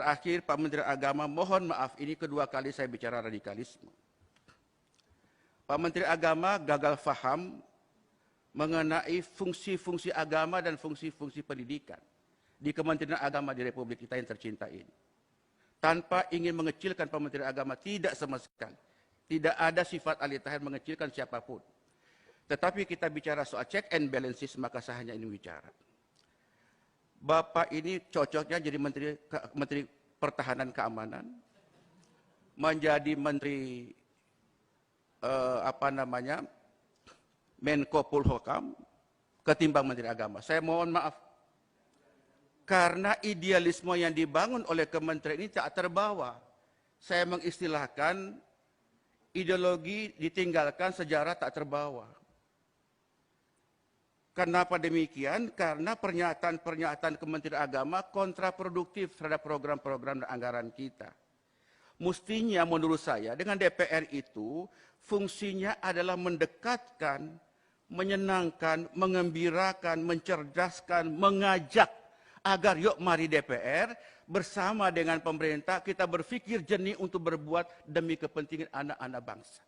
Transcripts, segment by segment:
terakhir, Pak Menteri Agama, mohon maaf, ini kedua kali saya bicara radikalisme. Pak Menteri Agama gagal faham mengenai fungsi-fungsi agama dan fungsi-fungsi pendidikan di Kementerian Agama di Republik kita yang tercinta ini. Tanpa ingin mengecilkan Pak Menteri Agama, tidak sama sekali. Tidak ada sifat alih tahir mengecilkan siapapun. Tetapi kita bicara soal check and balances, maka saya hanya ingin bicara. Bapak ini cocoknya jadi Menteri Pertahanan Keamanan, menjadi Menteri Menko Polhukam, ketimbang Menteri Agama. Saya mohon maaf, karena idealisme yang dibangun oleh kementerian ini tak terbawa. Saya mengistilahkan ideologi ditinggalkan, sejarah tak terbawa. Kenapa demikian? Karena pernyataan-pernyataan Kementerian Agama kontraproduktif terhadap program-program dan anggaran kita. Mestinya menurut saya dengan DPR itu fungsinya adalah mendekatkan, menyenangkan, mengembirakan, mencerdaskan, mengajak agar yuk mari DPR bersama dengan pemerintah kita berpikir jernih untuk berbuat demi kepentingan anak-anak bangsa.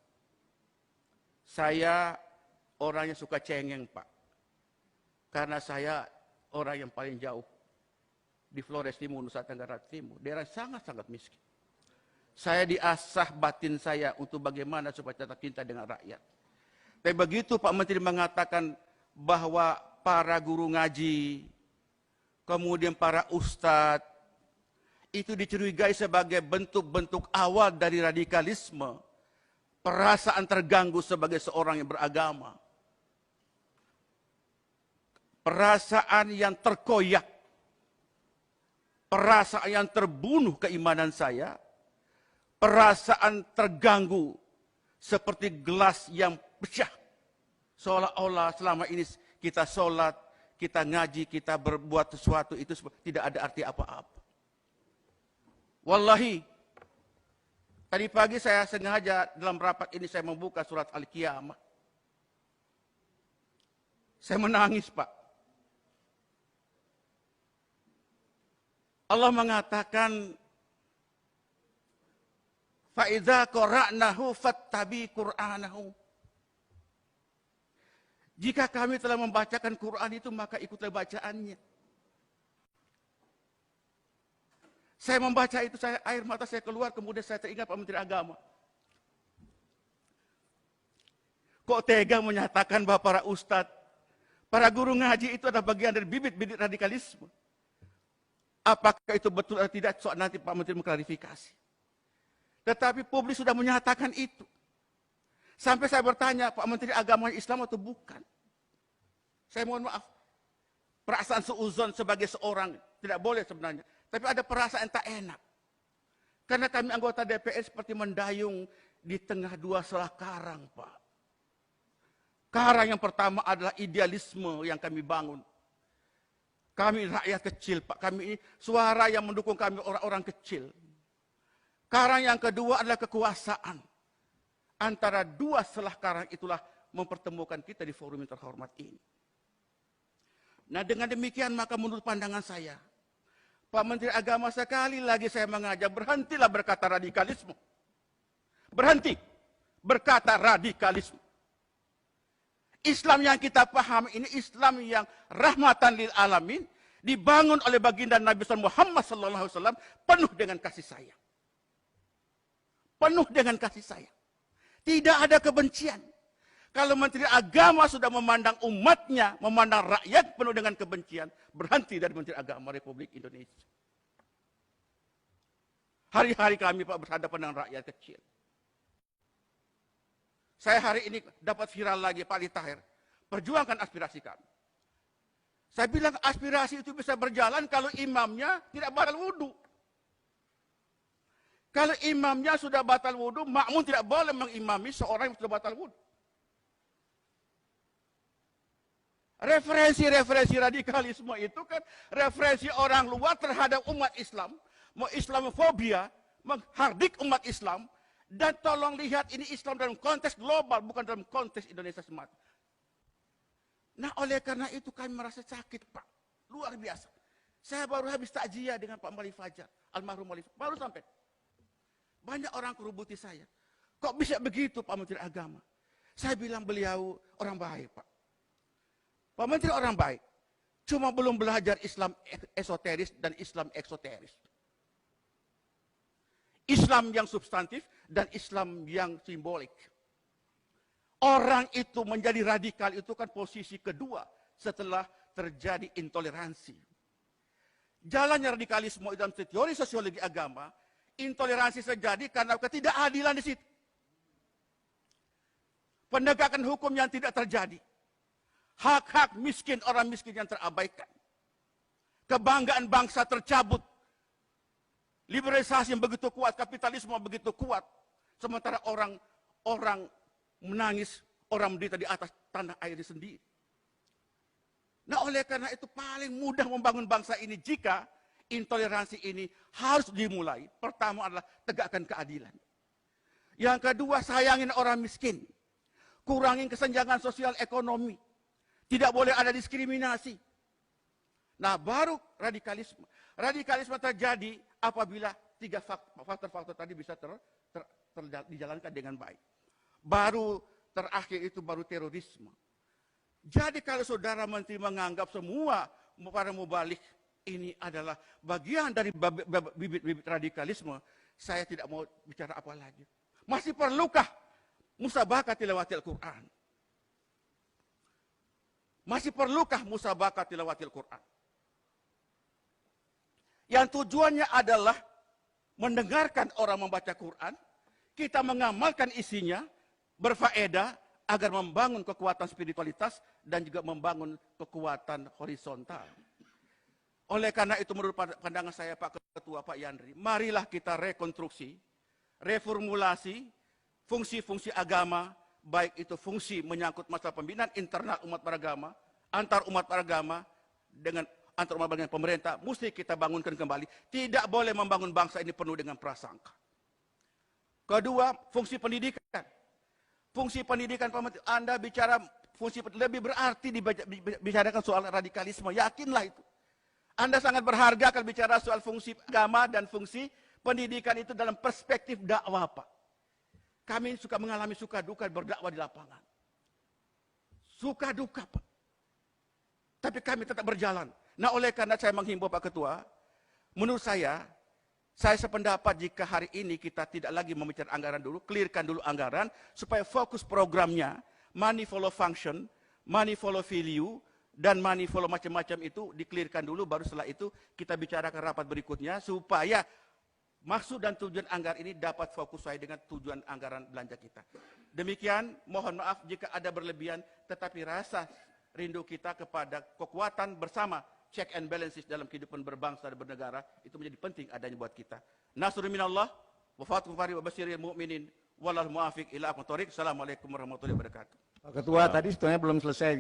Saya orang yang suka cengeng, Pak. Karena saya orang yang paling jauh di Flores Timur, Nusa Tenggara Timur, daerah sangat-sangat miskin. Saya diasah batin saya untuk bagaimana supaya tetap cinta dengan rakyat. Tapi begitu Pak Menteri mengatakan bahwa para guru ngaji, kemudian para ustadz, itu dicurigai sebagai bentuk-bentuk awal dari radikalisme, perasaan terganggu sebagai seorang yang beragama. Perasaan yang terkoyak, perasaan yang terbunuh keimanan saya, perasaan terganggu seperti gelas yang pecah. Seolah-olah selama ini kita sholat, kita ngaji, kita berbuat sesuatu itu tidak ada arti apa-apa. Wallahi, tadi pagi saya sengaja dalam rapat ini saya membuka surat Al-Qiyamah. Saya menangis, Pak. Allah mengatakan, فَإِذَا قَرَأْنَهُ فَاتَّبِعْ قُرْآنَهُ. Jika kami telah membacakan Quran itu, maka ikutlah bacaannya. Saya membaca itu, air mata saya keluar, kemudian saya teringat Pak Menteri Agama. Kok tega menyatakan bahwa para ustadz, para guru ngaji itu adalah bagian dari bibit-bibit radikalisme. Apakah itu betul atau tidak, soal nanti Pak Menteri mengklarifikasi. Tetapi publik sudah menyatakan itu. Sampai saya bertanya, Pak Menteri Agama Islam atau bukan? Saya mohon maaf. Perasaan suuzon sebagai seorang tidak boleh sebenarnya. Tapi ada perasaan tak enak. Karena kami anggota DPR seperti mendayung di tengah dua selah karang, Pak. Karang yang pertama adalah idealisme yang kami bangun. Kami rakyat kecil, Pak. Kami ini suara yang mendukung kami orang-orang kecil. Karang yang kedua adalah kekuasaan. Antara dua selah karang itulah mempertemukan kita di forum yang terhormat ini. Nah, dengan demikian maka menurut pandangan saya, Pak Menteri Agama, sekali lagi saya mengajak, berhentilah berkata radikalisme. Berhenti berkata radikalisme. Islam yang kita pahami ini Islam yang rahmatan lil alamin, dibangun oleh baginda Nabi Muhammad SAW, penuh dengan kasih sayang. Penuh dengan kasih sayang. Tidak ada kebencian. Kalau Menteri Agama sudah memandang umatnya, memandang rakyat penuh dengan kebencian, berhenti dari Menteri Agama Republik Indonesia. Hari-hari kami, Pak, berhadapan dengan rakyat kecil. Saya hari ini dapat viral lagi, Pak Ali Tahir. Perjuangkan aspirasi kami. Saya bilang aspirasi itu bisa berjalan kalau imamnya tidak batal wudhu. Kalau imamnya sudah batal wudhu, makmum tidak boleh mengimami seorang yang sudah batal wudhu. Referensi-referensi radikalisme itu kan referensi orang luar terhadap umat Islam. Mau Islamofobia, menghardik umat Islam. Dan tolong lihat ini Islam dalam konteks global, bukan dalam konteks Indonesia semata. Nah, oleh karena itu kami merasa sakit, Pak. Luar biasa. Saya baru habis takziah dengan Pak Mali Fajar. almarhum wali, baru sampai. Banyak orang kerubuti saya. Kok bisa begitu Pak Menteri Agama? Saya bilang beliau orang baik Pak. Pak Menteri orang baik. Cuma belum belajar Islam esoteris dan Islam eksoteris. Islam yang substantif dan Islam yang simbolik. Orang itu menjadi radikal itu kan posisi kedua setelah terjadi intoleransi. Jalannya radikalisme dalam teori sosiologi agama, intoleransi terjadi karena ketidakadilan di situ. Penegakan hukum yang tidak terjadi. Hak-hak miskin, orang miskin yang terabaikan. Kebanggaan bangsa tercabut. Liberalisasi yang begitu kuat, kapitalisme yang begitu kuat. Sementara orang menangis, orang menderita di atas tanah air sendiri. Nah oleh karena itu paling mudah membangun bangsa ini jika intoleransi ini harus dimulai. Pertama adalah tegakkan keadilan. Yang kedua sayangin orang miskin. Kurangin kesenjangan sosial ekonomi. Tidak boleh ada diskriminasi. Nah baru radikalisme. Radikalisme terjadi apabila tiga faktor-faktor tadi bisa dijalankan dengan baik. Baru terakhir itu baru terorisme. Jadi kalau saudara menteri menganggap semua para mubalik ini adalah bagian dari bibit-bibit radikalisme, saya tidak mau bicara apa lagi. Masih perlukah musabaqah tilawatil Quran? Masih perlukah musabaqah tilawatil Quran? Yang tujuannya adalah mendengarkan orang membaca Quran, kita mengamalkan isinya, berfaedah, agar membangun kekuatan spiritualitas dan juga membangun kekuatan horizontal. Oleh karena itu menurut pandangan saya Pak Ketua, Pak Yandri, marilah kita rekonstruksi, reformulasi fungsi-fungsi agama, baik itu fungsi menyangkut masalah pembinaan internal umat beragama, antar umat beragama, dengan antar umat beragama pemerintah, mesti kita bangunkan kembali. Tidak boleh membangun bangsa ini penuh dengan prasangka. Kedua, fungsi pendidikan. Fungsi pendidikan, Anda bicara fungsi lebih berarti dibicarakan soal radikalisme. Yakinlah itu. Anda sangat berharga kalau bicara soal fungsi agama dan fungsi pendidikan itu dalam perspektif dakwah, Pak. Kami suka mengalami suka duka berdakwah di lapangan. Suka duka, Pak. Tapi kami tetap berjalan. Nah, oleh karena saya menghimbau Pak Ketua, menurut saya sependapat jika hari ini kita tidak lagi membicarakan anggaran dulu, clearkan dulu anggaran, supaya fokus programnya, money follow function, money follow value, dan money follow macam-macam itu di-clearkan dulu, baru setelah itu kita bicarakan rapat berikutnya, supaya maksud dan tujuan anggaran ini dapat fokus sesuai dengan tujuan anggaran belanja kita. Demikian, mohon maaf jika ada berlebihan, tetapi rasa rindu kita kepada kekuatan bersama, check and balances dalam kehidupan berbangsa dan bernegara itu menjadi penting adanya buat kita. Nasrun minallah wa fathu fari wa basyiril mu'minin wallahu muwafiq ila aqwamit thoriq. Assalamualaikum warahmatullahi wabarakatuh. Pak Ketua, tadi sebetulnya belum selesai